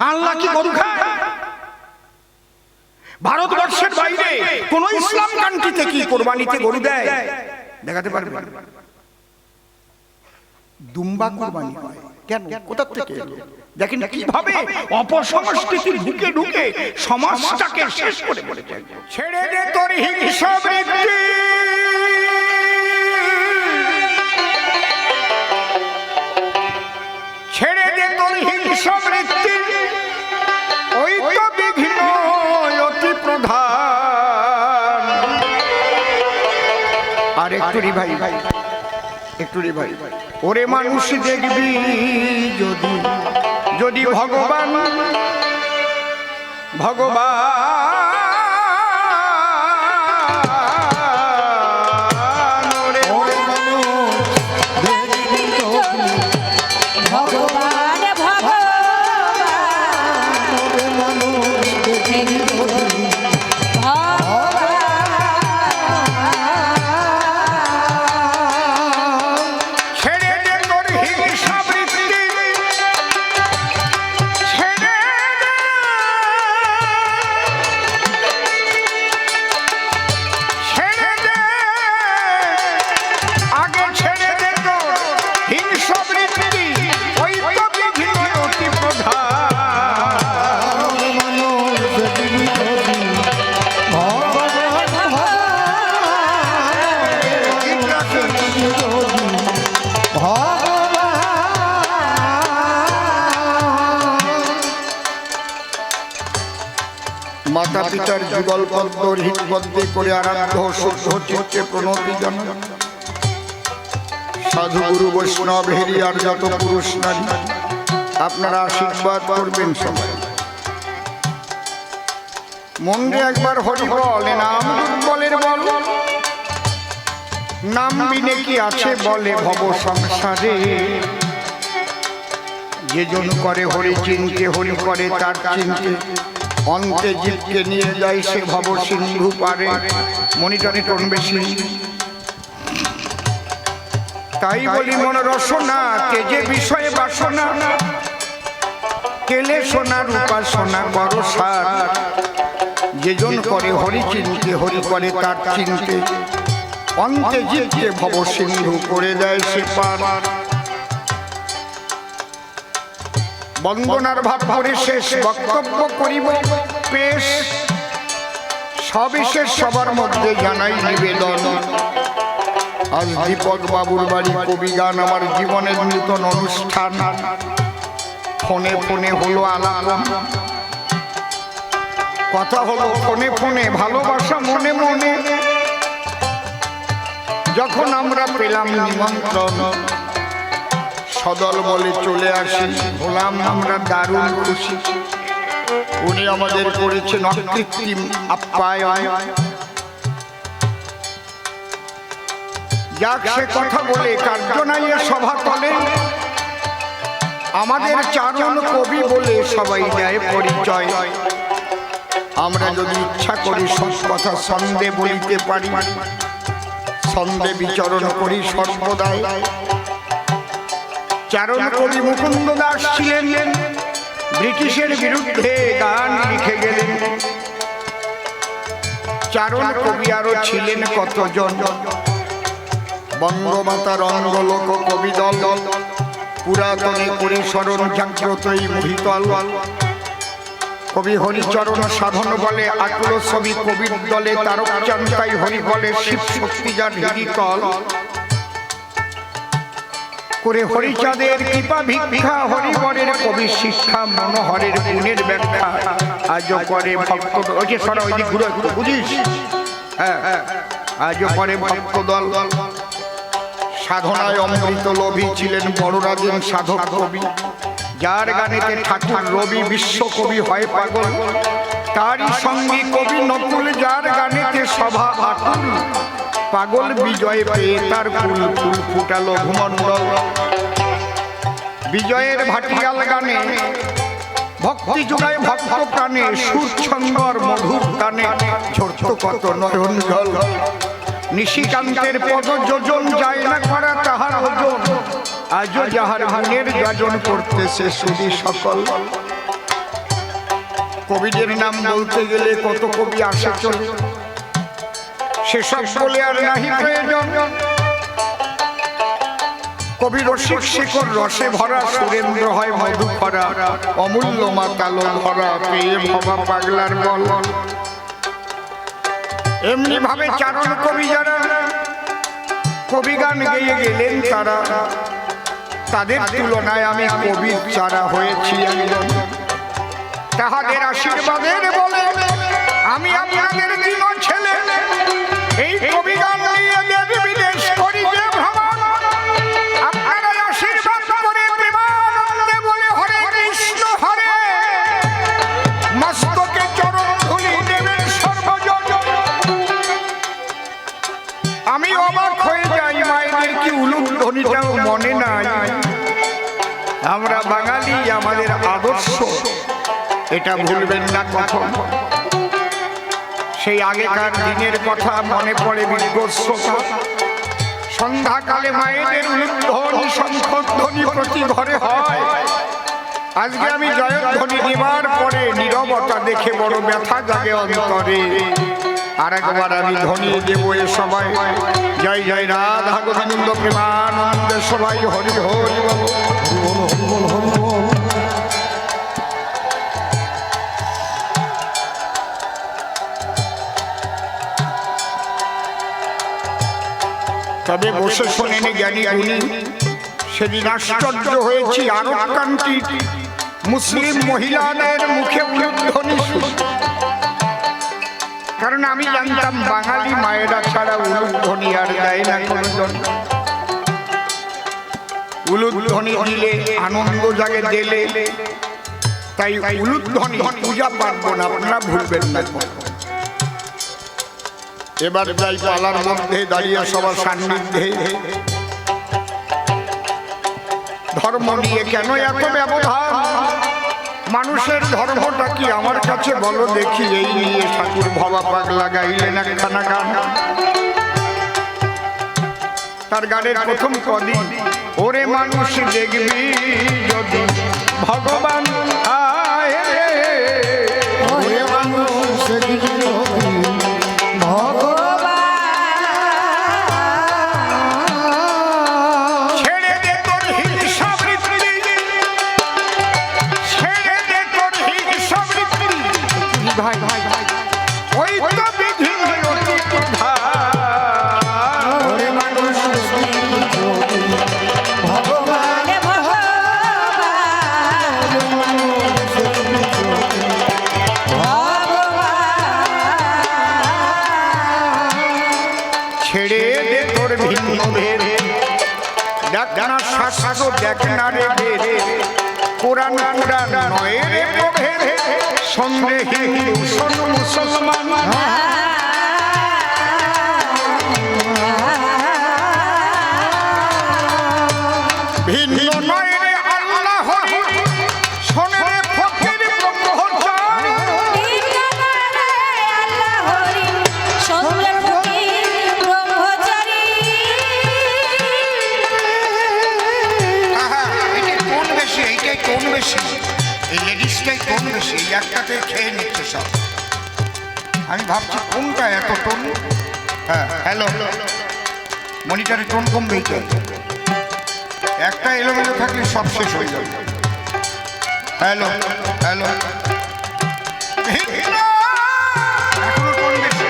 আল্লাহ কি গরু খায়? ভারতবর্ষের বাইরে কোন ইসলাম কান্ট্রিতে কি কোরবানিতে গরু দেয়? দেখাতে পারবে? দুম্বা কোরবানি হয় কেন? কোথা থেকে এলো? দেখেন কিভাবে অপসংস্কৃতি ঢুকে ঢুকে সমাজটাকে শেষ করে বলেছে। ছেড়ে দে তোর হিংসা বৃত্তি, ছেড়ে দে তোর হিংসা বৃত্তি, ওই তো বিঘ্ন অতি প্রধান। আর একটু রে ভাই, একটু রে ভাই, ওরে মানুষ দেখবি যদি যদি ভগবান মাতা পিতার যুগল পদ্ম হৃদবদ্ধে করে আরাধ্য শুদ্ধ চিত্তে প্রণতি জানান। সাধু গুরু বৈষ্ণব হেরিয়ার যত পুরুষ নারী আপনারা আশীর্বাদ করবেন সবাই। মনে একবার হরি বলে, নাম বলের বল, নাম বিনে কি আছে বলে ভব সংসারে। যে জন করে হরি চিনতে, হরি করে তার চিনতে, অন্তে জীবকে নিয়ে যায় সে ভব সিন্ধু পারে। মনিটরে টোন বেশি, তাই বলি মন রসনা তেজে বিষয়ে বাসনা, কেলে সোনা রূপা সোনা বড় সার। যে জন করে হরি চিনতে, হরি করে তার চিনতে, অন্তে জীবকে ভব সিন্ধু করে দেয় সে পার। বন্দনার ভাব করে শেষ বক্তব্য করিব পেশ, সবিশেষ সবার মধ্যে জানাই নিবেদন। আজ দীপক বাবুর বাড়ি কবি গান আমার জীবনের নূতন অনুষ্ঠান। ফোনে ফোনে হলো আলাপ, কথা হলো ফোনে ফোনে, ভালোবাসা মনে মনে। যখন আমরা পেলাম নিমন্ত্রণ, সদল বলে চলে আসি, হলাম আমরা দারুণ খুশি। উনি আমাদের করেছেন অকৃত্রিম আপ্যায়ন। যাক সে কথা বলে কার্য নাই সভা তলে, আমাদের চারণ কবি বলে সবাই দেয় পরিচয়। আমরা যদি ইচ্ছা করি সব কথা ছন্দে বলিতে পারি, ছন্দে বিচরণ করি সর্বদাই। চারণ কবি মুকুন্দ দাস ছিলেন, ব্রিটিশের বিরুদ্ধে গান লিখে গেলেন। চারণ কবি আরো ছিলেন কতজন, বঙ্গমাতার অঙ্গলোক কবি দল, পুরাতনে করে স্মরণ জাগ্রতই মহিতল। কবি হরিচরণ সাধন বলে আকুল ছবি কবির দলে, তারক চান্তাই হরি বলে শিব শক্তি যার হিরিকল। করে হরিচাঁদের কৃপা ভিক্ষা, হরিবরের কবি শিক্ষা, মনোহরের গুণের ব্যাখ্যা আজও করে ভক্ত। ওই যে সরা ওই দিক ঘুরে একটু বুঝিস, হ্যাঁ আজও করে ভক্ত দল। সাধনায় অমৃত লোভী ছিলেন বড় রাজেন সাধক কবি, যার গানেতে ঠাকুর রবি বিশ্বকবি হয় পাগল। তারই সঙ্গী কবি নকুল, যার গানেতে সভা আকুল। পাগল বিজয় পেয়ে তার ফুল ফুল ফুটালো ভূমণ্ডল। বিজয়ের ভাটিয়াল গানে ভক্তি যোগায় ভক্ত প্রাণে, সুর ছন্দর মধুর গানে ঝরত কত নয়ন জল। নিশিকান্তের পদ যোজন যায় না করা তাহার ওজন, আজও যাহার গুণের গাজন করতেছে সুধী সকল। কবিদের নাম বলতে গেলে কত কবি আসে চলে, সেসব বলে আর নাহি প্রয়োজন। কবি রসিক শেখর রসে ভরা, সুরেন্দ্র হয় মধু ভরা, অমূল্য মাতালো ধরা, পেয়ে ভবা পাগলার বল। এমনি ভাবে চারণ কবি যারা কবি গান গেয়ে গেলেন, তারা তাদের তুলনায় আমি কবির চারা হয়েছি একজন। তাহাদের আশীর্বাদের বলে আমি আপনাদের দিন ছেলে এই কবি গান নিয়ে দেশ বিদেশ করি যে ভ্রমণ। আপনারা আশীর্বাদ করে প্রেমানন্দে বলে হরে কৃষ্ণ হরে, মস্তকে চরণ ধুলি দেবেন সর্বজন। আমি অবাক হয়ে যাই, মায়েদের কি উলুধ্বনিটাও মনে নাই। আমরা বাঙালি, আমাদের আদর্শ এটা ভুলবেন না কখন। সেই আগেকার দিনের কথা মনে পড়ে বিজ্ঞস্বতা। সন্ধ্যাকালে মায়েদের উলুধ্বনি শঙ্খধ্বনি প্রতি ঘরে হয়। আজকে আমি জয়ধ্বনি দেবার পরে নীরবতা দেখে বড় ব্যথা জাগে অন্তরে। আর একবার আমি ধ্বনি দেব এ সবাই জয় জয় রাধা গোবিন্দ প্রেমানন্দে সবাই হরি হরি বল। তবে বসে শোনেন জ্ঞানী গুণী, সেদিন আশ্চর্য হয়েছি আরব কান্ট্রি মুসলিম মহিলাদের মুখে উলুধ্বনি শুনি। কারণ আমি জানতাম বাঙালি মায়েরা ছাড়া উলুধ্বনি আর দেয় না কোনজন। উলুধ্বনি দিলে আনন্দ জাগে দিলে, তাই উলুধ্বনি পূজা পার্বণ আপনারা ভুলবেন না। এবার যাই পালার মধ্যে দাঁড়িয়ে সবার সান্নিধ্যে। ধর্ম নিয়ে কেন এত ব্যবধান? মানুষের ধর্মটা কি আমার কাছে বলো দেখি। এই নিয়ে ঠাকুর ভবা পাগলা গাইলেন একখানা গান। তার গানের প্রথম কদিন, ওরে মানুষ দেখবি যদি ভগবান আয়, ওরে মানুষ দেখবি ছেড়ে দে তোর ভিন্ন ভেদ, ডাকনা শাস্ত্র দেখনা রে বেদে, কোরআন কোরআন নয় রে প্রভেদ, সঙ্গে হিন্দু শোন মুসলমান। ভিন্ন নয় রে আল্লাহ হরি, শোনে রে ফকির ব্রহ্মচারী। কোন বেশি এই লেডিসটাই কোন বেশি, একটাতে খেয়ে নিচ্ছে সব। আমি ভাবছি কোনটা এত টোন। হ্যাঁ হ্যালো, মনিটরে টোন কমবে, একটা এলোমেলো থাকলে সব শেষ হয়ে যাবে। হ্যালো হ্যালো, এখনো টোন বেশি।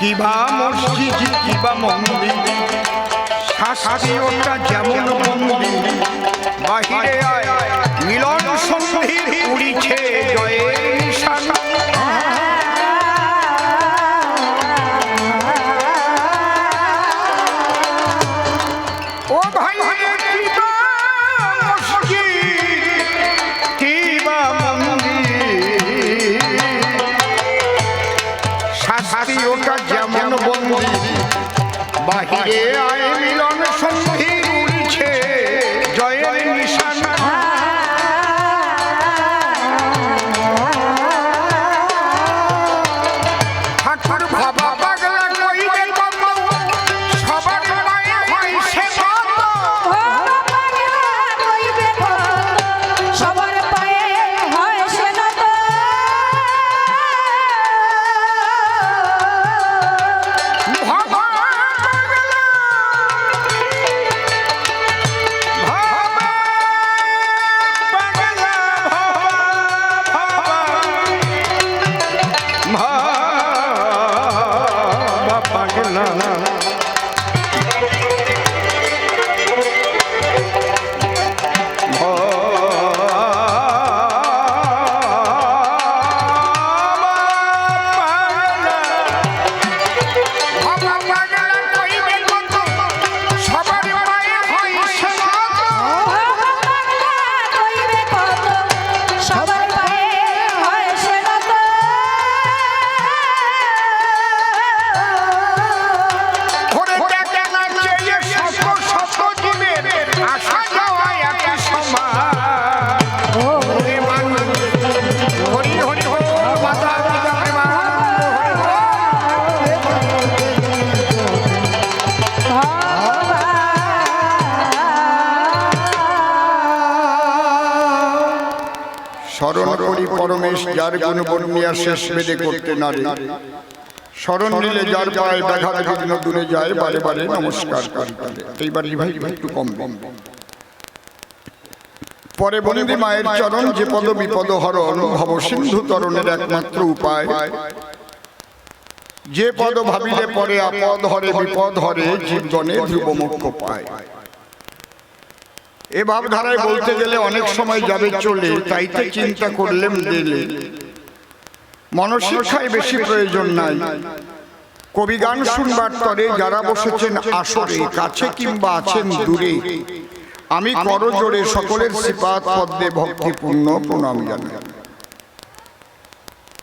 কিবা মসজিদ কিবা মন্দির, শাস্ত্রীয়টা যেমন মন্দির, বাহিরে আয় মিলন সন্ধির আহিরে আয় মিলন সন্ধি উড়িছে জয়ের নিশানা ঠাকুর ভাবা পাগলা কইবে কত সবার পায়ে হয় সে সবার পায়ে হয় সে নত স্মরণ করি পরমেশ যার গুণ বর্ণিয়া শেষ বেদে করতে নারে স্মরণ নিলে যার পায় ব্যাঘাত বিঘ্ন দূরে যায় বারে বারে নমস্কার করি এইবার ভাই একটু কম কম পরে বন্দী মায়ের চরণ যে পদ বিপদ হরণ ভব সিন্ধু তরণের একমাত্র উপায় যে পদ ভাবিলে পরে আপদ হরে বিপদ হরে জীবগণে ধ্রুব মোক্ষ পায় এ ভাবধারায় বলতে গেলে অনেক সময় যাবে চলে তাইতে চিন্তা করলেম দিলে মনশিক্ষায় বেশি প্রয়োজন নাই কবি গান শুনবার তরে যারা বসেছেন আসরে কাছে কিংবা আছেন দূরে আমি করজোড়ে সকলের শ্রীপাদ পদ্মে ভক্তিপূর্ণ প্রণাম জানাই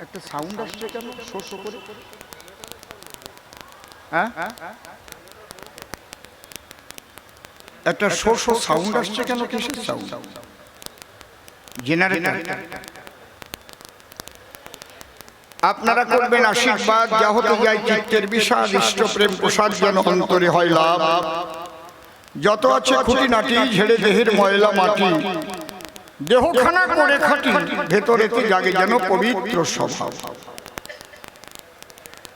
একটা সাউন্ড আসছে কেন শো শো করে হ্যাঁ একটা শো শো সাউন্ড আসছে কেন কিসের সাউন্ড জেনারেটর আপনারা করবেন আশীর্বাদ যা হতে যায় চিত্তের বিষাদ ইষ্ট প্রেম প্রসাদ যেন অন্তরে হয় লাভ যত আছে খুঁটিনাটি ঝেড়ে দেহের ময়লা মাটি দেহখানা করে খাটি ভেতরেতে জাগে যেন পবিত্র স্বভাব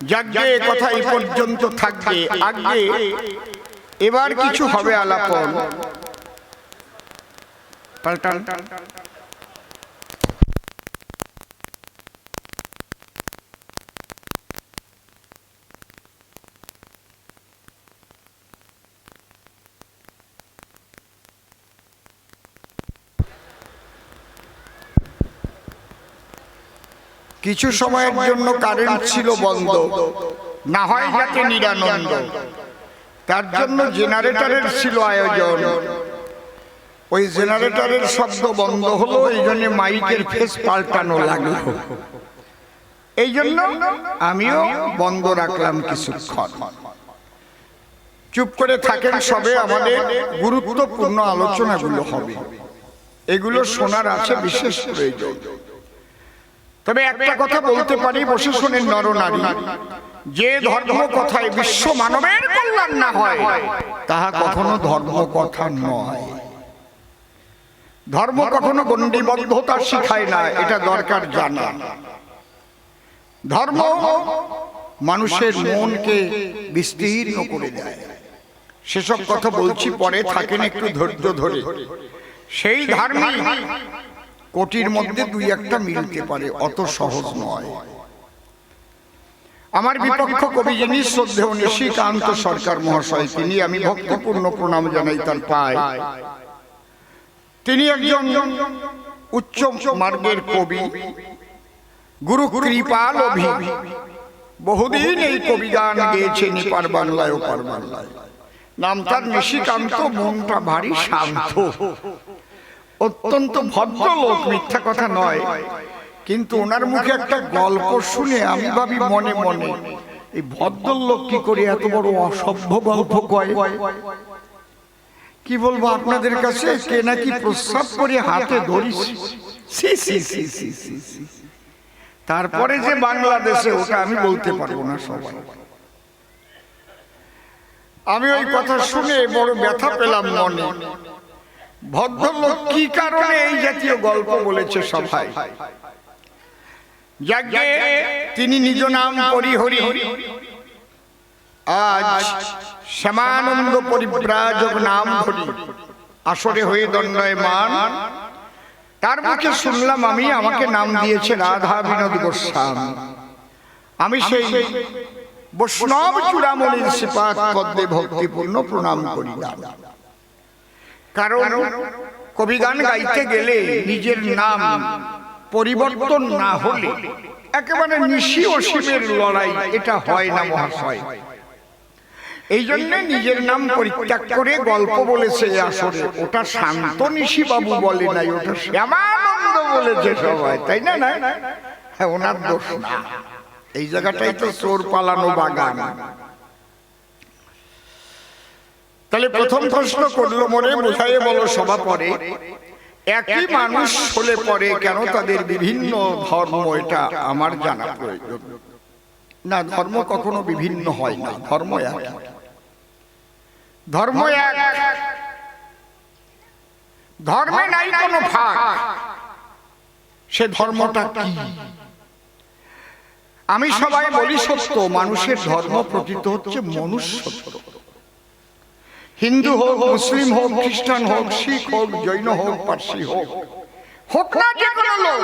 যাকে কথা এই পর্যন্ত থাকবে আগে এবার কিছু হবে আলাপন পাল্টান কিছু সময়ের জন্য কারেন্ট ছিল বন্ধ না হয় যাতে নিরানন্দ তার জন্য জেনারেটরের ছিল আয়োজন ওই জেনারেটরের শব্দ বন্ধ হলো এই জন্য মাইকের ফেস পাল্টানো লাগলো এই জন্য আমিও বন্ধ রাখলাম কিছুক্ষণ চুপ করে থাকেন সবে আমাদের গুরুত্বপূর্ণ আলোচনাগুলো হবে এগুলো শোনার আছে বিশেষ প্রয়োজন তবে একটা কথা বলতে পারি বসে শোনেন নরনারী যে ধর্ম কথায় বিশ্ব মানবের কল্যাণ না হয় তাহা কখনো ধর্ম কথা নয় ধর্ম কখনো গণ্ডিবদ্ধতা শিখায় না এটা দরকার জানা ধর্ম মানুষের মনকে বিস্তীর্ণ করে দেয় সেসব কথা বলছি পরে থাকেন একটু ধৈর্য ধরে সেই ধার্মিক কোটির মধ্যে দুই একটা মিলতে পারে অত সহজ নয় আমার বিপক্ষ কবি যিনি শ্রদ্ধেয় নিশিকান্ত সরকার মহাশয় তিনি আমি ভক্তিপূর্ণ প্রণাম জানাই তার পায় তিনি একজন উচ্চ মার্গের কবি গুরু কৃপাল অভি বহুদিন এই কবি গান গেয়েছেন এপার বাংলায় ওপার বাংলায় নাম তার নিশিকান্ত মনটা ভারী শান্ত অত্যন্ত ভদ্রলোক মিথ্যা কথা নয় কিন্তু ওনার মুখে একটা গল্প শুনে আমি ভাবি মনে মনে এই ভদ্রলোক কি করে এত বড় অসভ্য গল্প কয়? কি বলবো আপনাদের কাছে, কে নাকি প্রস্রাব করে হাতে ধরিস। তারপরে যে বাংলাদেশে, ওটা আমি বলতে পারবো না সবাই। আমি ওই কথা শুনে বড় ব্যথা পেলাম মনে। ভদ্রলোক কি কারণে এই জাতীয় গল্প বলেছে সবাই? যাকে তিনি নিজ নাম পরিহরি, আজ শ্যামানন্দ পরিব্রাজক নাম ধরি আসরে হয়ে দণ্ডায়মান। তার মুখে শুনলাম আমি, আমাকে নাম দিয়েছে রাধা বিনোদ গোস্বামী। আমি সেই বৈষ্ণব চূড়ামণির শ্রীপাদ পদ্মে ভক্তিপূর্ণ প্রণাম করিলাম। কারণ কবিগান গাইতে গেলে নিজের নাম পরিবর্তন না হলে একেবারে নিশি অসীমের লড়াই, এটা হয় না মহাশয়। এই জন্য নিজের নাম পরিত্যাগ করে গল্প বলেছে আসরে। ওটা শান্ত নিশি বাবু বলে নাই, ওটা শ্যামানন্দ বলেছে সবাই, তাই না? না, হ্যাঁ, ওনার দোষ না। এই জায়গাটাই তো চোর পালানো বাগান। তাহলে প্রথম প্রশ্ন করলো মনে, বোঝায় বলো সভা পরে, একই মানুষ হলে পরে কেন তাদের বিভিন্ন ধর্ম? এটা আমার জানা প্রয়োজন। না, ধর্ম কখনো বিভিন্ন হয় না, ধর্ম এক। ধর্ম এক, ধর্মে নাই কোনো ভাগ। সে ধর্মটা কি? আমি সবাই বলি সত্য, মানুষের ধর্ম প্রকৃত হচ্ছে মনুষ্যত্ব। হিন্দু হোক, মুসলিম হোক, খ্রিস্টান হোক, শিখ হোক, জৈন হোক, পার্সি হোক, হোক না যে কোনো লোক,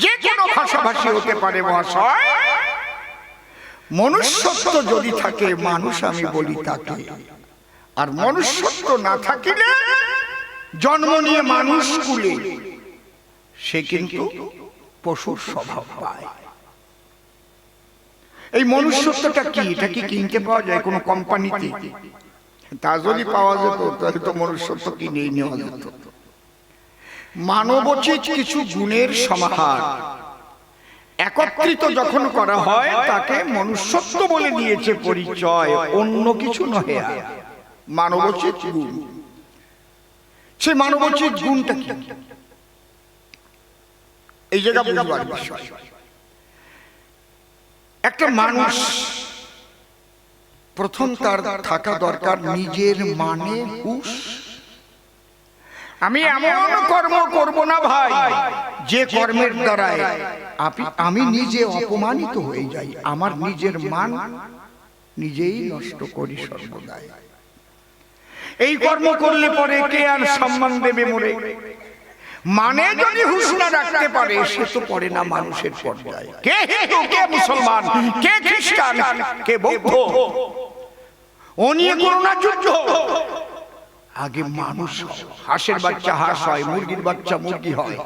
যে কোনো ভাষাভাষী হতে পারে মহাশয়, মনুষ্যত্ব যদি থাকে মানুষ আমি বলি তাকে। আর মনুষ্যত্ব না থাকিলে জন্ম নিয়ে মানুষ কুলে সে কিন্তু পশুর স্বভাব পায়। এই মনুষ্যত্বটা কি? এটা কি কিনতে পাওয়া যায় কোনো কোম্পানিতে? তা যদি পাওয়া যেত তাহলে তো মনুষ্যত্ব কিনেই নেওয়া যেত। মানবোচিত কিছু গুণের সমাহার একত্রিত যখন করা হয় তাকে মনুষ্যত্ব বলে দিয়েছে পরিচয়, অন্য কিছু নহে। মানবোচিত গুণ, সে মানবোচিত গুণটা কি? এই জায়গা বুঝবার বিষয়। একটা মানুষ প্রথম তার থাকা দরকার নিজের মানে হুঁশ। আমি এমন কর্ম করব না ভাই যে কর্মের দ্বারায় আমি নিজে অপমানিত হয়ে যাই, আমার নিজের মান নিজেই নষ্ট করি সর্বদাই। এই কর্ম করলে পরে কে আর সম্মান দেবে মোরে? মানে যদি হুঁশ না রাখতে পারে সে তো পড়ে না মানুষের পর্যায়ে। কে হিন্দু, কে মুসলমান, কে খ্রিস্টান, কে বৌদ্ধ, ও নিয়ে করোনা যুদ্ধ। আগে মানুষ, হাঁসের বাচ্চা হাঁস হয়, মুরগির বাচ্চা মুরগি হয়,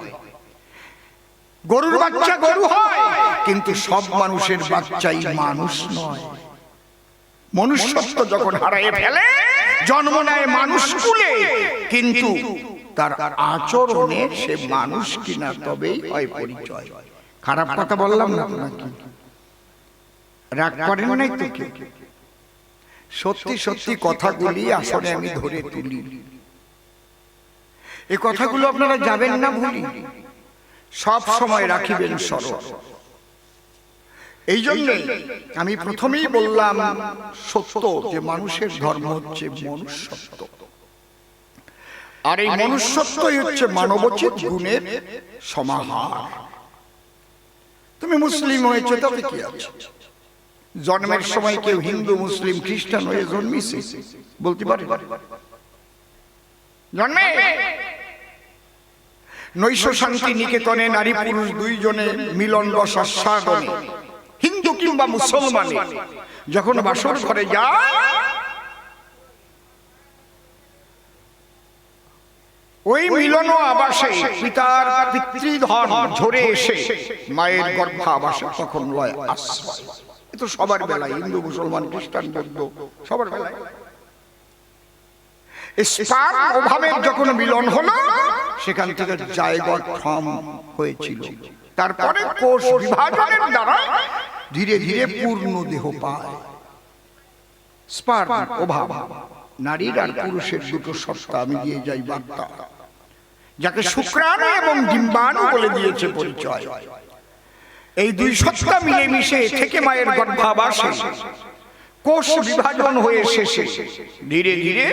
গরুর বাচ্চা গরু হয়, কিন্তু সব মানুষের বাচ্চাই মানুষ নয়। মনুষ্যত্ব যখন হারিয়ে ফেলে জন্ম নেয় মানুষ কুলে, কিন্তু তার আচরণে সে মানুষ কিনা তবেই হয় পরিচয়। খারাপ কথা বললাম না তো নাকি? রাগ করেন নাই তো কেউ? সত্যি সত্যি কথাগুলি আসলে আমি ধরে তুলি। এই কথাগুলো আপনারা যাবেন না ভুলি, সব সময় রাখিবেন স্মরণ। এই জন্য আমি প্রথমেই বললাম সত্য যে মানুষের ধর্ম হচ্ছে মনুষ্যত্ব। আর এই মনুষ্যত্বই হচ্ছে মানবোচিত গুণের সমাহার। তুমি মুসলিম হয়েছে তবে কি আছে? জন্মের সময় কেউ হিন্দু, মুসলিম, খ্রিস্টান হয়ে জন্মিছে বলতে পারে? জন্মে নৈশ শান্তি নিকেতনে নারী পুরুষ দুইজনে মিলন বসার সাগরে, হিন্দু কিংবা মুসলমানে যখন বাসর ঘরে যায় ওই মিলন আবাসে পিতার পিতৃধন ঝরে এসে মায়ের গর্ভাবাসে তখন লয় আশ্রয়। এ তো সবার বেলায়, হিন্দু, মুসলমান, খ্রিস্টান, বৌদ্ধ, সবার বেলায়। স্পার্ম অভাবের যখন মিলন হলো সেখান থেকে জায়গট ফর্ম হয়েছিল। তারপরে কোষ বিভাজনের দ্বারা ধীরে ধীরে পূর্ণ দেহ পায়। স্পার্ম অভাব, নারীর আর পুরুষের দুটো সত্তা আমি দিয়ে যাই বার্তা, যাকে শুক্রাণু এবং ডিম্বাণু বলে দিয়েছে পরিচয়। এই দুই সত্তা মিলেমিশে থেকে মায়ের গর্ভাবাসে কোষ বিভাজন হয়ে শেষে ধীরে ধীরে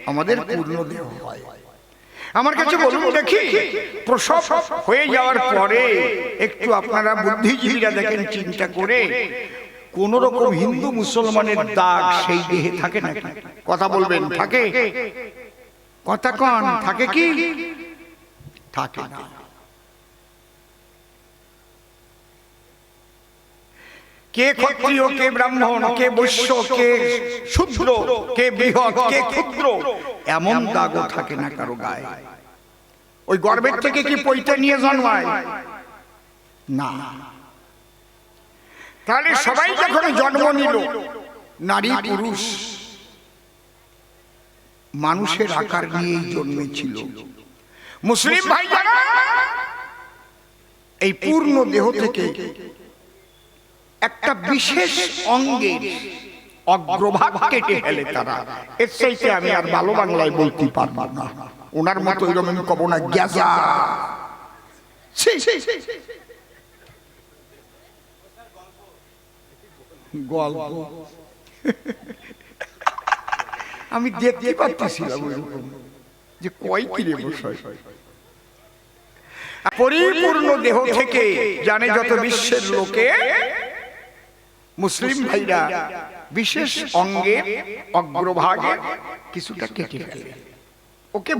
আমাদের পূর্ণ দেহ হয়। আমার কাছে বলুন দেখি, প্রসব হয়ে যাওয়ার পরে একটু আপনারা বুদ্ধিজীবীরা দেখেন চিন্তা করে, কোন রকম হিন্দু মুসলমানের দাগ সেই দেহে থাকে নাকি? কথা বলবেন, থাকে? কথা কন, থাকে কি? থাকে না। কে ক্ষত্রিয়, কে ব্রাহ্মণ, কে বৈশ্য, কে শূদ্র, কে বৃহৎ, কে ক্ষুদ্র, এমন দাগও থাকে না কারো গায়ে। ওই গর্ভের থেকে কি পৈতে নিয়ে জন্মায়? না। তাহলে সবাই যখন জন্ম নিল, নারী পুরুষ মানুষের আকার নিয়েই জন্মেছিল। মুসলিম ভাই যারা এই পূর্ণ দেহ থেকে একটা বিশেষ অঙ্গের অগ্রভাগ কেটে ফেলে তারা, এর চাইতে আমি আর ভালো বাংলায় বলতে পারবো না। ওনার মতো এরকম কব না, গ্যাজা গল্প আমি দেখতে পাচ্ছিলাম যে কয় কিরে বসায়। পরিপূর্ণ দেহ থেকে জানে যত বিশ্বের লোকে, মুসলিম ভাইরা বিশেষ অঙ্গে অগ্রভাগে কিছুটা কেটে ফেলে, ওকে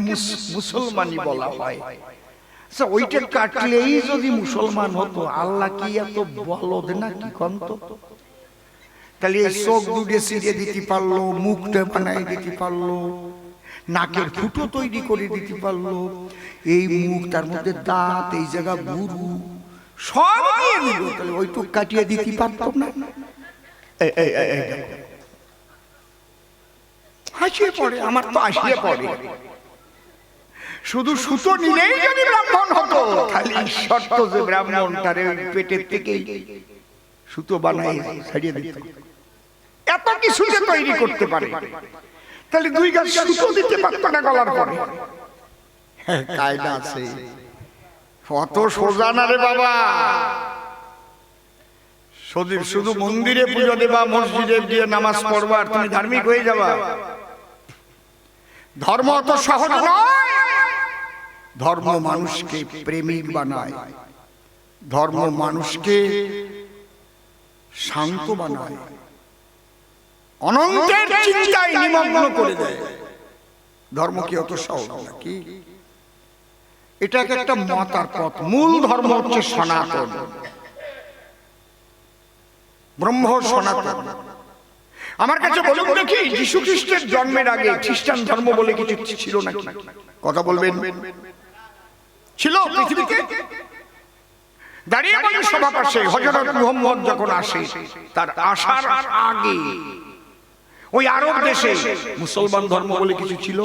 মুসলমানি বলা হয়। আচ্ছা, ওইটা কাটলেই যদি মুসলমান হতো, আল্লাহ কি এত বলদ না কি কন্ত? তাহলে এই চোখ দুটো ছিঁড়ে দিতে পারলো, মুখটা বানাই দিতে পারলো, নাকের ফুটো তৈরি করে দিতে পারলো, এই মুখ, তার মধ্যে দাঁত, এই জায়গা বুরু সব দিয়ে দিল, তাহলে ওইটুক কাটিয়ে দিতে পারতাম না? হাসিয়ে পড়ে, আমার তো হাসিয়ে পড়ে। শুধু সুতো নিলেই যদি ব্রাহ্মণ হতো, তাহলে শর্ত যে ব্রাহ্মণ তার পেটের থেকে সুতো বানাই ছাড়িয়ে দিত। এত কিছু যে তৈরি করতে পারে, তাহলে দুই গাছ সুতো দিতে পারত না গলার পরে? কায়দা আছে, অত সোজা না রে বাবা। শুধু মন্দিরে পুজো দেবা, মসজিদে গিয়ে নামাজ পড়বা আর তুমি ধার্মিক হয়ে যাবা? ধর্ম অত সহজ নয়। ধর্ম মানুষকে প্রেমিক বানায়, ধর্ম মানুষকে শান্ত বানায়, অনন্তের চিন্তায় নিমগ্ন করে দেয়। ধর্ম কি অত সহজ নাকি? এটা একটা মত আর পথ। মূল ধর্ম হচ্ছে সনাতন, ব্রহ্ম সনাতন। আমার কাছে বলুন দেখি, যীশু খ্রিস্টের জন্মের আগে খ্রিস্টান ধর্ম বলে কিছু ছিল নাকি? কথা বলবেন, ছিল পৃথিবীতে? দাঁড়িয়ে বলেন সভা পাশে, হযরত মুহাম্মদ যখন আসে, তার আসার আগে ওই আরব দেশে মুসলমান ধর্ম বলে কিছু ছিল?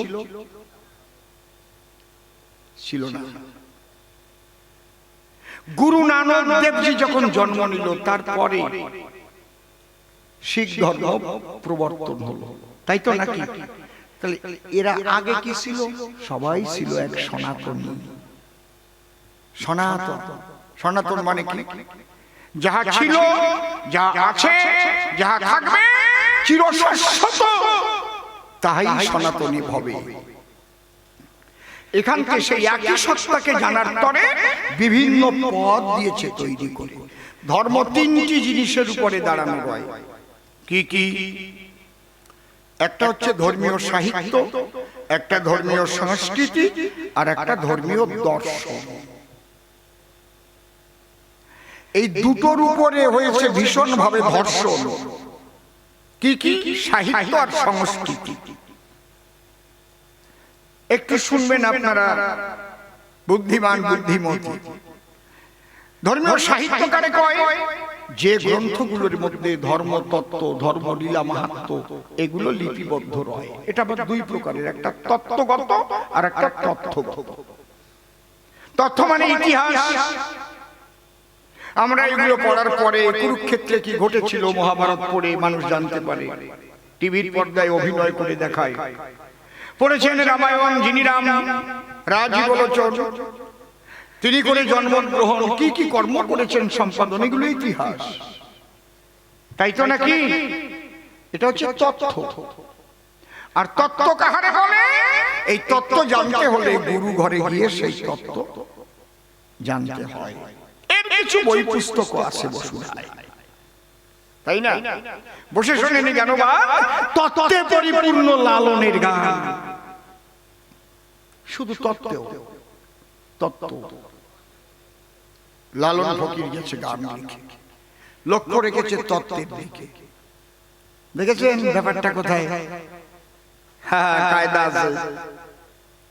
ছিল না। গুরু নানক দেবজি যখন জন্ম নিল, তারপরে শিখ ধর্ম প্রবর্তন হলো, তাই তো নাকি? তাহলে এরা আগে কি ছিল? সবাই ছিল এক সনাতনী। সনাতন, সনাতন মানে কি? যাহা ছিল, যা আছে, যাহা থাকবে চিরশাশ্বত, তাহাই সনাতনী হবে। এখান থেকে সেই একই সত্তাকে জানার তরে বিভিন্ন পদ দিয়েছে তৈরি করে। ধর্ম তিনটি জিনিসের উপরে দাঁড়ানো হয়। কি কি? একটা হচ্ছে ধর্মীয় সাহিত্য, একটা ধর্মীয় সংস্কৃতি, আর একটা ধর্মীয় দর্শন। এই দুটোর উপরে হয়েছে ভীষণ ভাবে ধর্ষণ। কি কি? সাহিত্য আর সংস্কৃতি। একটু শুনবেন আপনারা, বুদ্ধিমান বুদ্ধিমতী। ধর্মীয় সাহিত্য কারে কয়? যে গ্রন্থগুলোর মধ্যে ধর্মতত্ত্ব, ধর্মলীলা, মাহাত্ম্য এগুলো লিপিবদ্ধ রয়। এটা আবার দুই প্রকারের, একটা তত্ত্বগত আর একটা তথ্যগত। তথ্য মানে ইতিহাস, আমরা এগুলো পড়ার পরে কুরুক্ষেত্রে কি ঘটেছিল মহাভারত পড়ে মানুষ জানতে পারে, টিভির পর্দায় অভিনয় করে দেখায়। পড়েছেন রামায়ণ, যিনি রাম রাজীব লোচন, তিনি করে জন্মগ্রহণ, কি কি কর্ম করেছেন সম্পাদন, এগুলো ইতিহাস, তাই তো নাকি? এটা হচ্ছে তথ্য। আর তত্ত্ব কাহারে বলে? এই তত্ত্ব জানতে হলে গুরু ঘরে গিয়ে সেই তত্ত্ব জানতে হয়। এর কিছু বই পুস্তক আছে বসুধায়, তাই না? বসে শোনেনি জ্ঞানবান তত্ত্বে পরিপূর্ণ লালনের গান, শুধু তত্ত্বেও তত্ত্ব। লালন ফকির গেছে গান লিখে, লক্ষ্য রেখেছে তত্ত্বের দিকে। দেখেছেন ব্যাপারটা কোথায়? হ্যাঁ, কায়দা আছে,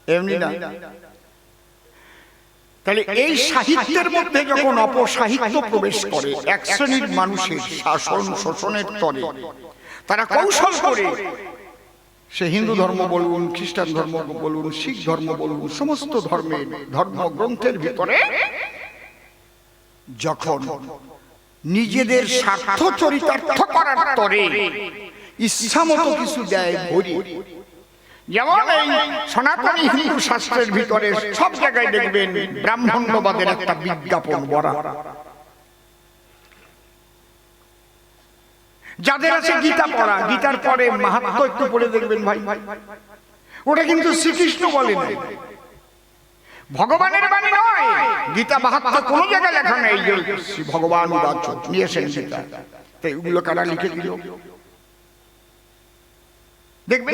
এমনি না। তাহলে এই সাহিত্যের মধ্যে যখন অপসাহিত্য প্রবেশ করে, এক শ্রেণীর মানুষের শাসন শোষণের তরে তারা কৌশল করে, সে হিন্দু ধর্ম বলুন, খ্রিস্টান ধর্ম বলুন, শিখ ধর্ম বলুন, সমস্ত ধর্মের ধর্মগ্রন্থের ভিতরে যখন নিজেদের স্বার্থ চরিতার্থ করার তরে ইচ্ছা মতো কিছু দেয় ভরি, যেমন এই সনাতনী হিন্দু শাস্ত্রের ভিতরে সব জায়গায় দেখবেন ব্রাহ্মণ্যবাদের একটা বিজ্ঞাপন বরা। যাদের আছে গীতা পড়া, গীতার পরে মাহাত্ম্য একটু পড়ে দেখবেন ভাই, ওটা কিন্তু শ্রীকৃষ্ণ বলেন, ভগবানের বাণী নয়। গীতা মাহাত্ম্য কোন জায়গায় লেখা নেই যে শ্রী ভগবান নিয়েছেন গীতা, তাই ওগুলো কারা লিখে দিল দেখবে।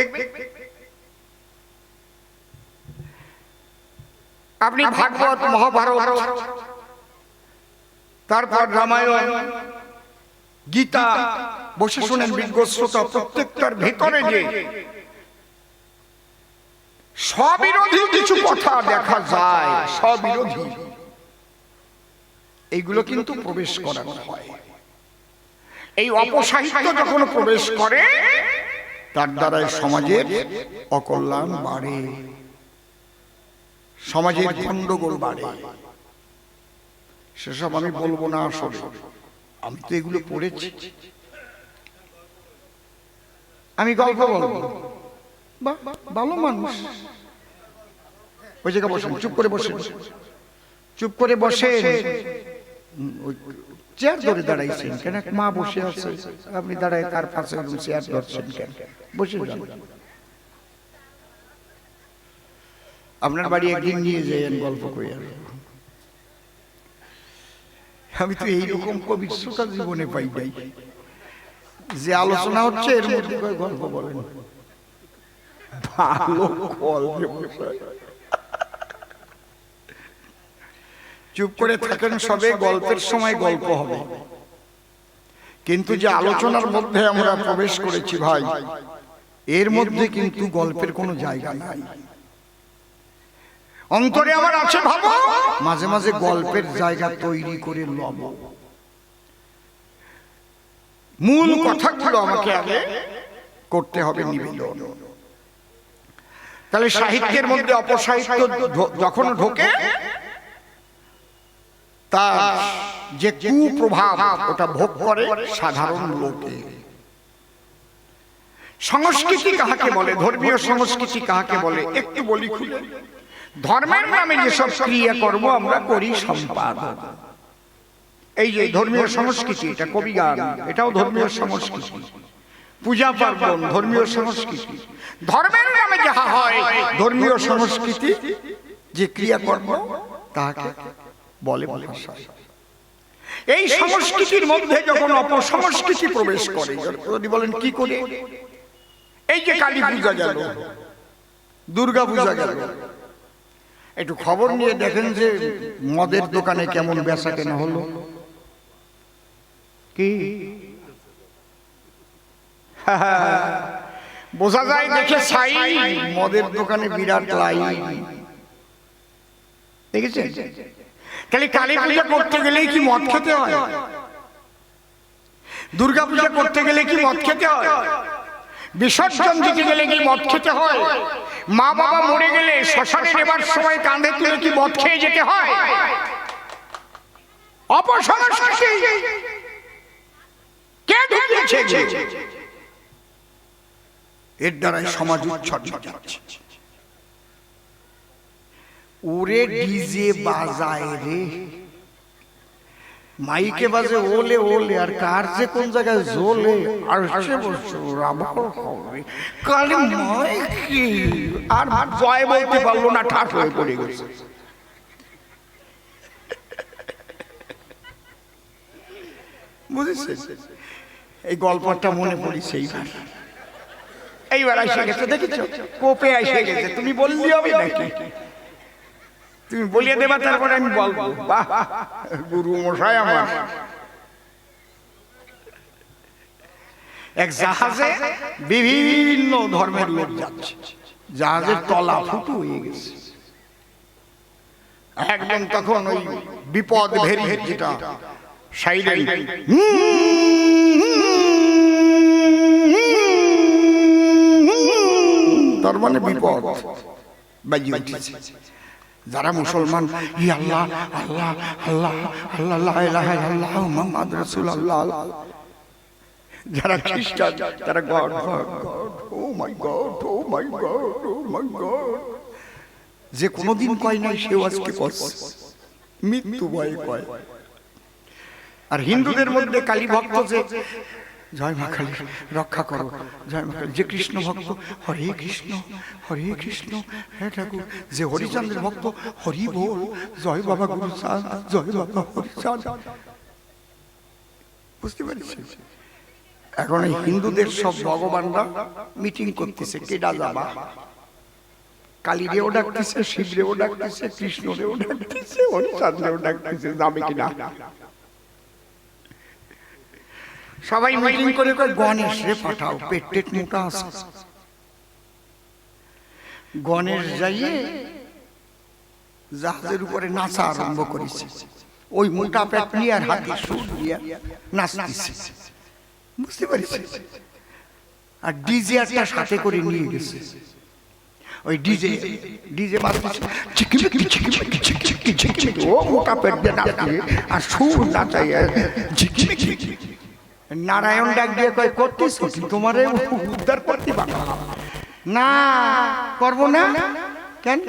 আপনি ভাগবত, মহাভারত, তারপর রামায়ণ, গীতা বসে শোনেন বিজ্ঞ শ্রোতা, প্রত্যেকটার ভেতরে যে স্ববিরোধী কিছু কথা দেখা যায়, স্ববিরোধী, এইগুলো কিন্তু প্রবেশ করানো হয়। এই অপসাহিত্য যখন প্রবেশ করে, তার দ্বারা সমাজের অকল্যাণ বাড়ে, সমাজের গন্ডগোল বাড়ে। সেসব আমি বলবো না, আসলে আমি তো এগুলো পড়েছি। আমি গল্প বলবো, ভালো মানুষ ওই জায়গায় বসেন, চুপ করে বসেন, চুপ করে বসেন। চেয়ার ধরে দাঁড়াইছেন কেন? মা বসে আছে, আপনি দাঁড়ায় তার পাশে চেয়ার ধরছেন কেন? বসে যান। আপনার বাড়ি একদিন নিয়ে যাইয়েন গল্প করে। আমি তো এইরকম কবির শ্রোতা জীবনে পাই নাই, যে আলোচনা হচ্ছে এর মধ্যে গল্প বলেন। ভালো চুপ করে থাকেন, সবে গল্পের সময় গল্প হবে, কিন্তু যে আলোচনার মধ্যে আমরা প্রবেশ করেছি ভাই, এর মধ্যে কিন্তু গল্পের কোনো জায়গা নাই। অন্তরে আমার আছে ভাবো, মাঝে মাঝে গল্পের জায়গা তৈরি করে লব। মূল কথাগুলো আমাকে আগে করতে হবে নিবেদন। তাহলে সাহিত্যের মধ্যে অপসাহিত্য যখন ঢোকে, তার যে কুপ্রভাব ওটা ভোগ করে সাধারণ লোকে। সংস্কৃতি কাহাকে বলে, ধর্মীয় সংস্কৃতি কাহাকে বলে একটু বলি খুলে। ধর্মের নামে যেসব ক্রিয়াকর্ম আমরা করি সম্পাদন, এই যে ধর্মীয় সংস্কৃতি, এটা কবি গান, এটাও ধর্মীয় সংস্কৃতি। পূজা পার্বণ ধর্মীয় সংস্কৃতি। ধর্মের নামে যাহা হয় ধর্মীয় সংস্কৃতি, যে ক্রিয়াকর্ম তাহাকে বলে ভাষা। এই সংস্কৃতির মধ্যে যখন অপসংস্কৃতি প্রবেশ করে, যদি বলেন কি করে, এই যে কালী পূজা গেল, দুর্গা পূজা গেল, একটু খবর নিয়ে দেখেন যে মদের দোকানে কেমন বেচা কেনা হলো। কি বোঝা যায় দেখে ছাই, মদের দোকানে বিরাট লাইন, দেখেছেন? তাহলে কালী পূজা করতে গেলেই কি মদ খেতে হয়? দুর্গা পূজা করতে গেলে কি মদ খেতে হয়? বিসর্জন দিতে গেলে কি মদ খেতে হয়? মা বাবা মরে গেলে শ্মশানে নেবার সময় কাঁধে তুলে কি মদ খেয়ে যেতে হয়? অপসংস্কৃতি কে ঢুকিয়েছে? এর দ্বারা সমাজ উচ্ছন্ন যাচ্ছে। ওরে ডিজে বাজায় রে, মাইকে বাজে ওলে ওলে, আর কার যে কোন জায়গায় জ্বলে আর সে বছর আবার হবে কালে মাইকে, আর জয় বলতে পারলো না, ঠাট হয়ে পড়ে গেছে। বুঝেছে? এই গল্পটা মনে পড়িছে এইবার এসে গেছে, দেখেছো কোপে এসে গেছে। তুমি বললি হবে নাকি? তুমি বলিয়ে দেবা, তারপরে আমি বলবো। বাহ, গুরু মশাই আমার। এক জাহাজে বিভিন্ন ধর্মের লোক যাচ্ছে, জাহাজের তলা ফুটো হয়ে গেছে একদম। তখন ওই বিপদ ভেরি, যেটা সাইলেন্ট, তার মানে বিপদ বাজিয়ে উঠেছে। যারা মুসলমান, ই আল্লাহ আল্লাহ আল্লাহ আল্লাহ লা ইলাহা ইল্লাল্লাহ মুহাম্মাদুর রাসূলুল্লাহ। যারা খ্রিস্টান, তারা গড গড গড, ও মাই গড, ও মাই গড, ও মাই গড। যে কোনোদিন কয় নাই সেও আজকে করছে, মৃত্যু ভয় কয়। আর হিন্দুদের মধ্যে কালী ভক্ত, যে জয় মা কালী রক্ষা করো, জয় মা কালী। যে কৃষ্ণ ভক্ত, হরে কৃষ্ণ হরে কৃষ্ণ, হ্যাঁ ঠাকুর। যে হরিচন্দ্রের ভক্ত, হরি বল, জয় বাবা গুরুচাঁদ, জয় বাবা হরিচাঁদ। বুঝতে পারছি? এখন এই হিন্দুদের সব ভগবানরা মিটিং করতেছে, কেডা যাবা। কালীরেও ডাকতেছে, শিবরেও ডাকতেছে, কৃষ্ণরেও ডাকতেছে, হরিচন্দ্রেও ডাকতেছে, যাবে কিনা। সবাই মিটিং করে গণেশ রে পাঠাও, পেট টেট মোটা আছে। গণেশ যাইয়ে জাহাজের উপরে নাচা আরম্ভ করেছে, ওই মোটা পেট নিয়ে আর হাতে সুর দিয়ে নাচতেছে। বুঝতে পারছি? আর ডিজে একটা সাথে করে নিয়ে গেছে। ওই ডিজে ডিজে বাজতেছে, চিকিমিকি চিকিমিকি চিকিমিকি চিকিমিকি, ও মোটা পেট দিয়ে নাচে আর সুর নাচাই চিকিমিকি। নারায়ণ ডাক দিয়ে কয়, করতেছো কি? তোমারে উদ্ধার করতে পারবো না, করবো না। কেন?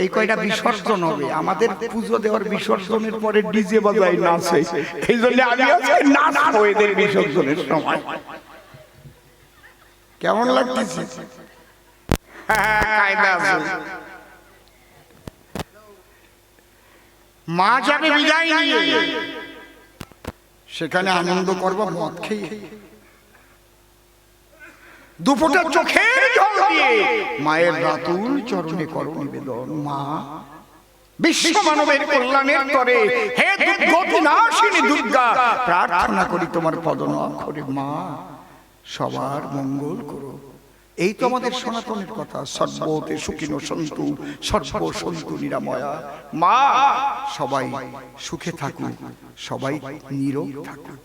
এই কয়টা বিসর্জন হবে, আমাদের পুজো দেওয়ার বিসর্জনের পরে ডিজে বাজায় নাচে, এই জন্য আমি আজকে নাচবো এদের বিসর্জনের সময়। কেমন লাগতেছে? কায়দা আছে। মা যাবে বিদায় নিয়ে, সেখানে আনন্দ করবো মদ খেয়ে, দুপুরটা চোখের জল দিয়ে মায়ের রাতুল চরণে করো নিবেদন। মা, বিশ্ব মানবের কল্যাণের তরে, হে দুর্গতিনাশিনী দুর্গা, প্রার্থনা করি তোমার পদনখরে, মা সবার মঙ্গল করো। এই তো আমাদের সনাতনের কথা, সর্বতে সুখিনো সন্তু, সর্ব সন্তু নিরাময়া। মা সবাই সুখে থাকুক, সবাই নীরব থাকুক।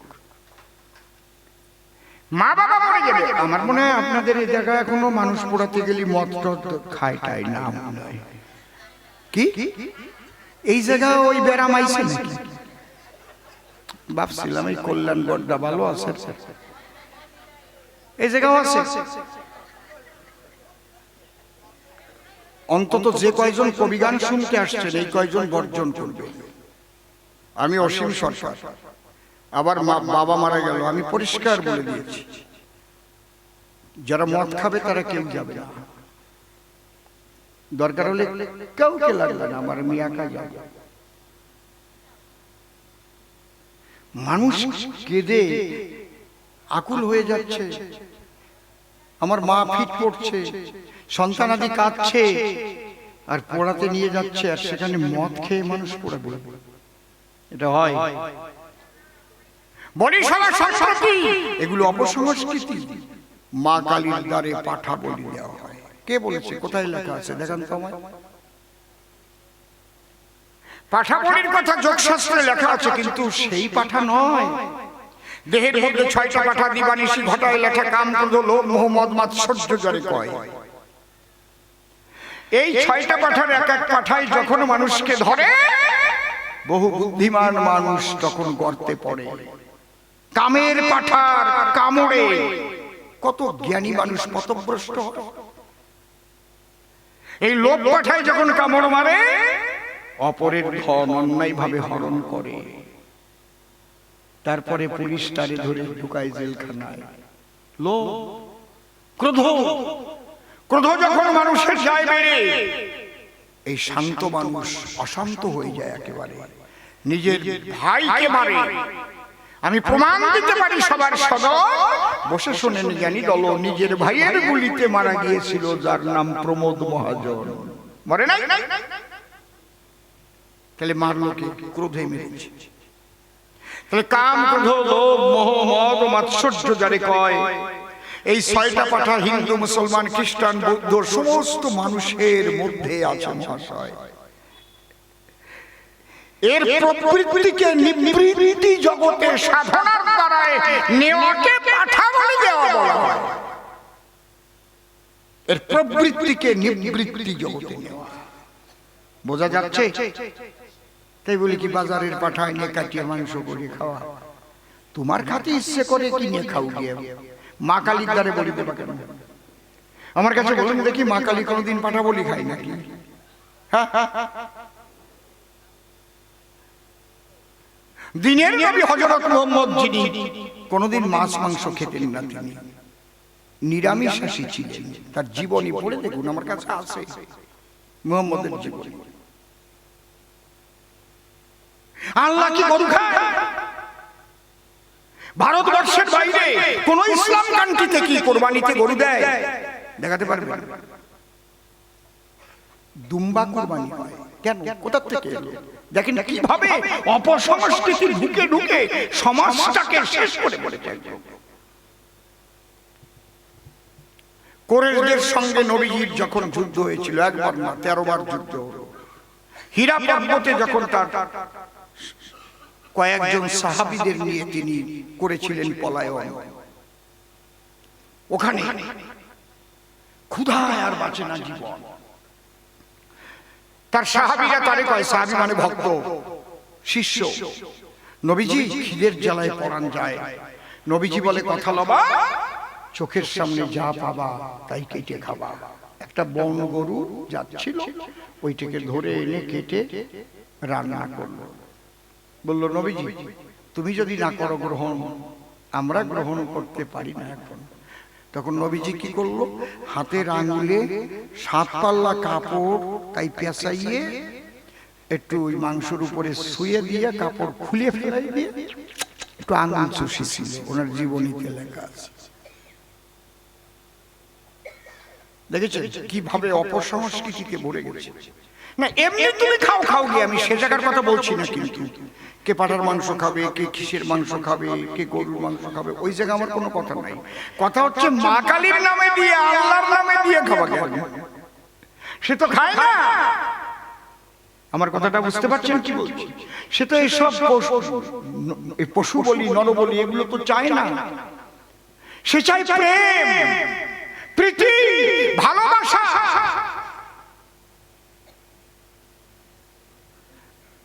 মা বাবা মরে যাবে। আমার মনে হয় আপনাদের এই জায়গায় এখনো মানুষ পোড়াতে গেলে মদ টদ খায় টাই না, মনে হয় কি এই জায়গায় ওই ব্যারাম আইছে নাকি? ভাবছিলাম এই কল্যাণ বড্ডা ভালো আছে, এই জায়গাও আছে। অন্তত যে কয়জন কবিগান শুনতে আসছেন, এই কয়জন বর্জন করবে। আমি অসীম সরকার, আবার বাবা মারা গেল, আমি পরিষ্কার বলে দিয়েছি, যারা মদ খাবে তারা কেউ যাবে না। দরকার হলে কাউকে লাগবে না, আমার আমি একা যাবে। মানুষ কেঁদে আকুল হয়ে যাচ্ছে, আমার মা ফিট পড়ছে, সন্তানাদি কাঁদছে, আর পোড়াতে নিয়ে যাচ্ছে, আর সেখানে মদ খেয়ে মানুষ পোড়াবে। এটা হয়? বলি সবার সংস্কৃতি, এগুলো অপসংস্কৃতি। মা কালীর দ্বারে পাঠা বলি দেওয়া হয়। কে বলেছে? কোথায় লেখা আছে দেখান তো আমায়। পাঠা বলির কথা যোগশাস্ত্রে লেখা আছে, কিন্তু সেই পাঠা নয়। দেহের মধ্যে ৬টা পাঠা দিবানিশি ঘটায় লেখা, কাম ক্রোধ লোভ মোহ মদ মাৎসর্য যারে কয়। এই ৬টা পাঠার এক এক পাঠায় যখন মানুষকে ধরে, বহু বুদ্ধিমান মানুষ তখন গর্তে পড়ে, কামের পাঠার কামড়ে কত জ্ঞানী মানুষ পথভ্রষ্ট হয়। এই লোভ পাঠায় যখন কামড় মারে, অপরের ধন অন্যায় ভাবে হরণ করে, তারপরে পুলিশ তারে ধরে ঢুকায় জেলখানায়। লোভ, ক্রোধ, ক্রোধ যখন মানুষের যায় বেড়ে, এই শান্ত মানুষ অশান্ত হয়ে যায় একেবারে, নিজের ভাইকে মারে। আমি প্রমাণ দিতে পারি সবার সদয়, বসে শোনেন জ্ঞানী দল, নিজের ভাইয়ের গুলিতে মারা গিয়েছিল যার নাম প্রমোদ মহাজন। মরে নাই? তাহলে মারলো কি? ক্রোধে মেরেছে। তাহলে কাম, ক্রোধ, লোভ, মোহ, মদ, মাৎসর্য যারে কয়, এই ছয়টা পাঠা হিন্দু, মুসলমান, খ্রিস্টান, বৌদ্ধ সমস্ত মানুষের মধ্যে আছে মহাশয়। এর প্রবৃত্তিকে নিবৃত্তি জগতে সাধনার দ্বারায় নেওয়াকে পাঠা বলে দেওয়া বলা হয়। এর প্রবৃত্তিকে নিবৃত্তি জগতে নেওয়া বোঝা যাচ্ছে? তাই বলি কি বাজারের পাঠায় নিয়ে কাটিয়ে মাংস করে খাওয়া, তোমার খাতে ইচ্ছে করে কিনে খাও গিয়ে, মা কালীর দ্বারে বলি দেবা কেন? আমার কাছে বলুন দেখি, মা কালী কোনোদিন পাঠা বলি খাই নাকি? দিনের নবী হযরত মুহাম্মদ যিনি কোনোদিন মাছ মাংস খেতেন না, তিনি নিরামিষাশী ছিলেন। তার জীবনী পড়ে দেখুন, আমার কাছে আছে মুহাম্মদের জীবনী। আল্লাহ কি গরু খায়? ভারতবর্ষের বাইরে কোন ইসলাম কান্ট্রিতে কি কোরবানিতে গরু দেয়? দেখাতে পারবেন? দুম্বা কোরবানি হয় কেন? কোথা থেকে এলো? দেখেন কিভাবে অপসংস্কৃতি ঢুকে ঢুকে সমাজটাকে শেষ করে পড়েছে। কোরেশদের সঙ্গে নবীজির যখন যুদ্ধ হয়েছিল, একবার না 13 বার যুদ্ধ। হীরা পর্বতে যখন তার কয়েকজন সাহাবীদের নিয়ে তিনি করেছিলেন পলায়ন, ওখানে ক্ষুধায় আর বাঁচে না জীবন। তার সাহাবীরা তারে কয়, সাহাবী মানে ভক্ত, শিষ্য, নবীজি খিদের জ্বালায় পরাণ যায়। নবীজি বলে, কথা লবা, চোখের সামনে যা পাবা তাই কেটে খাবা। একটা বন গরু যাচ্ছিল, ওইটাকে ধরে এনে কেটে রান্না করলো। বলল, নবীজি তুমি যদি না করো গ্রহণ, আমরা গ্রহণ করতে পারি না এখন। তখন নবীজি কি করলো? হাতের আঙুলে 7 পাল্লা কাপড় তাই পেঁচাইয়ে একটু ওই মাংসের উপরে শুয়ে দিয়ে কাপড় খুলে ফেলাই দিয়ে একটু আঙুল চুষেছিল। ওনার জীবনীতে লেখা আছে। দেখেছেন কিভাবে অপসংস্কৃতিতে ভরে গেছে? না এমনি তুমি খাও খাও গিয়ে, আমি সে জায়গার কথা বলছি না, কিন্তু কে পাঠার মাংস খাবে, কে কিসের মাংস খাবে, কে গরুর মাংস খাবে, ওই জায়গায় আমার কোনো কথা নাই। কথা হচ্ছে মা কালীর নামে দিয়ে, আল্লাহর নামে দিয়ে খাওয়া কেন? সে তো খায় না। আমার কথাটা বুঝতে পারছেন কি বলছি? সে তো এইসব পশু বলি, নর বলি, এগুলো তো চায় না। সে চায় প্রেম, প্রীতি, ভালোবাসা।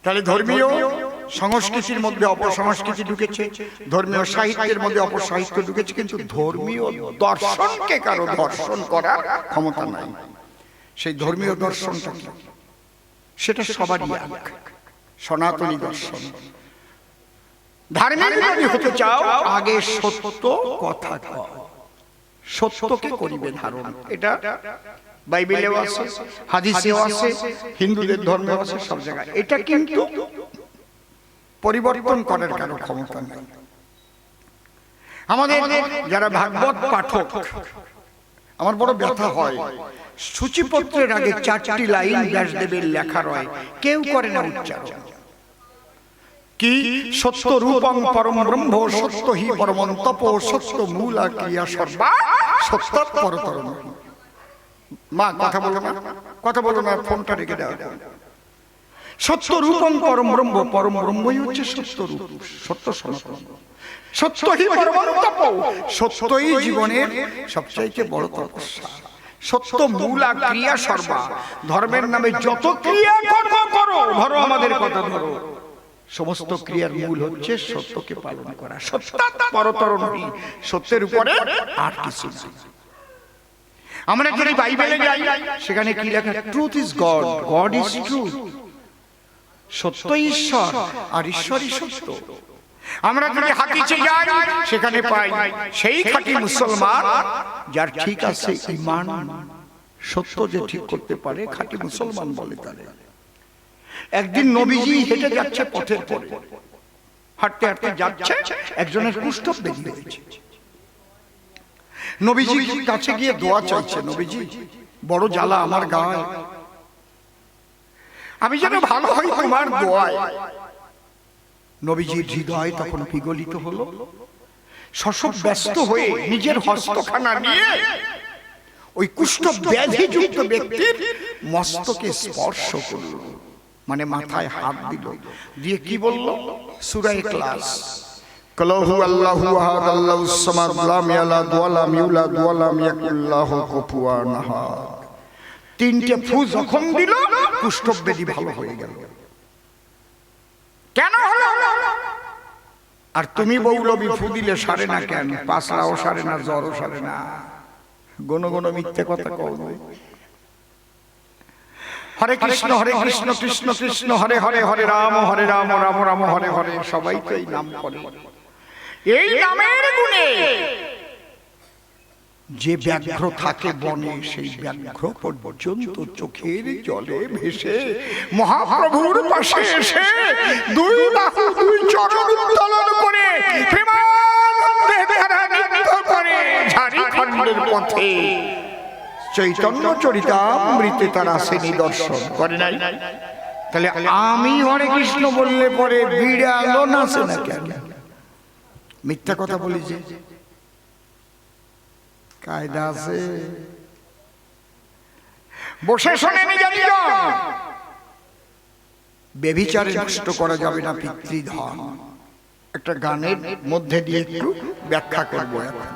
তাহলে ধর্মীয় সংস্কৃতির মধ্যে অপসংস্কৃতি ঢুকেছে, ধর্মীয় সাহিত্যের মধ্যে অপসাহিত্য ঢুকেছে, কিন্তু ধর্মীয় দর্শনকে কারো দর্শন করার ক্ষমতা নাই। সেই ধর্মীয় দর্শনটা কি? সেটা সবারই এক, সনাতনী দর্শন। ধার্মিক যদি হতে চাও, আগে সত্য কথা কও, সত্যকে করিবে ধারণ। এটা বাইবেলেও আছে, হাদিসেও আছে, হিন্দুদের ধর্মেও আছে, সব জায়গায়। এটা কিন্তু পরিবর্তন করার কারো ক্ষমতা নেই। আমাদের যারা ভাগবত পাঠক, আমার বড় ব্যথা হয়, সূচিপত্রের আগে 4টি লাইন ব্যাসদেবের লেখা রয়, কেউ করে না উচ্চারণ। কি? সত্য রূপং পরম ব্রহ্ম, সত্য হি পরম তপ, সত্য মূলা ক্রিয়া সর্বা, সত্য পরতরম। মা কথা বলো না, কথা বলো না, ফোনটা রেখে দাও। সত্য রূপং পরম ব্রহ্ম, পরম ব্রহ্মই হচ্ছে সত্য রূপ, সত্য সনাতন। সত্য হি পরম তপ, সত্যই জীবনের সবচাইতে বড় তপস্যা। সত্য মূলা ক্রিয়া সর্বা, ধর্মের নামে যত ক্রিয়া কর্ম করো, ধরো আমাদের কথা ধরো, সমস্ত ক্রিয়ার মূল হচ্ছে সত্যকে পালন করা। সত্যাৎ পরতর নহি, সত্যের উপরে আর কিছু না। আমরা যদি বাইবেলে যাই সেখানে কি লেখা? Truth is god, god is truth. সত্য ঈশ্বর আর ঈশ্বরই সত্য। আমরা যদি হাদিসে যাই সেখানে পাই সেই খাঁটি মুসলমান যার ঠিক আছে ঈমান, সত্য যে ঠিক করতে পারে খাঁটি মুসলমান বলে তারে। একদিন নবীজি হেঁটে যাচ্ছে পথের পরে, হাঁটতে হাঁটতে যাচ্ছে, একজনের কুষ্ঠ ব্যাধি হয়েছে। নবীজি কাছে গিয়ে দোয়া চাইছে, নবীজি বড় জ্বালা আমার গায়ে, আমি যেন ভালো হই তোমার দোয়ায়। নবীজির হৃদয় তখন বিগলিত হলো, শশব ব্যস্ত হয়ে নিজের হস্তখানা নিয়ে ওই কুষ্ঠ ব্যাধিযুক্ত ব্যক্তির মস্তকে স্পর্শ করল, মানে মাথায় হাত দিল, দিয়ে কি বলল? সূরা ইখলাস, কুল হু আল্লাহু আহাদ আল্লাহুস সামাদ লাম ইয়ালিদ ওয়া লাম ইউলাদ ওয়া লাম ইয়াকুল লাহু কুফুয়ান আহাদ। তিনটে ফু যখন দিল কুষ্ঠব্যাধি ভালো হয়ে গেল। কেন হলো? আর তুমি বৌলবি ফু দিলে সারে না কেন? পাঁচড়াও সারে না, জ্বরও সারে না। গণ গণ মিথ্যে কথা কও। হরে কৃষ্ণ কৃষ্ণ কৃষ্ণ হরে হরে, হরে রাম রাম রাম হরে হরে। সবাই তো এই নাম করে। এই নামের গুণে যে ব্যাঘ্র থাকে বনে, সেই ব্যাঘ্র পর্যন্ত চোখের জলে ভেসে মহাপ্রভুর পাশে এসে দুই বাহু দুই চরণ উত্তোলন করে প্রেমানন্দে তারা নৃত্য করে ঝাড়খণ্ডের পথে চৈতন্য চরিতামৃতে তারা সে নিদর্শন করে নাই। তাহলে আমি হরে কৃষ্ণ বললে পরে বিড়ালও নাচে না কেন? মিথ্যা কথা বলি যে কায়দা আছে। বসে শোনে নিজের বেভিচারে নষ্ট করা যাবে না পিতৃধন। একটা গানের মধ্যে দিয়ে একটু ব্যাখ্যা করবো এখন।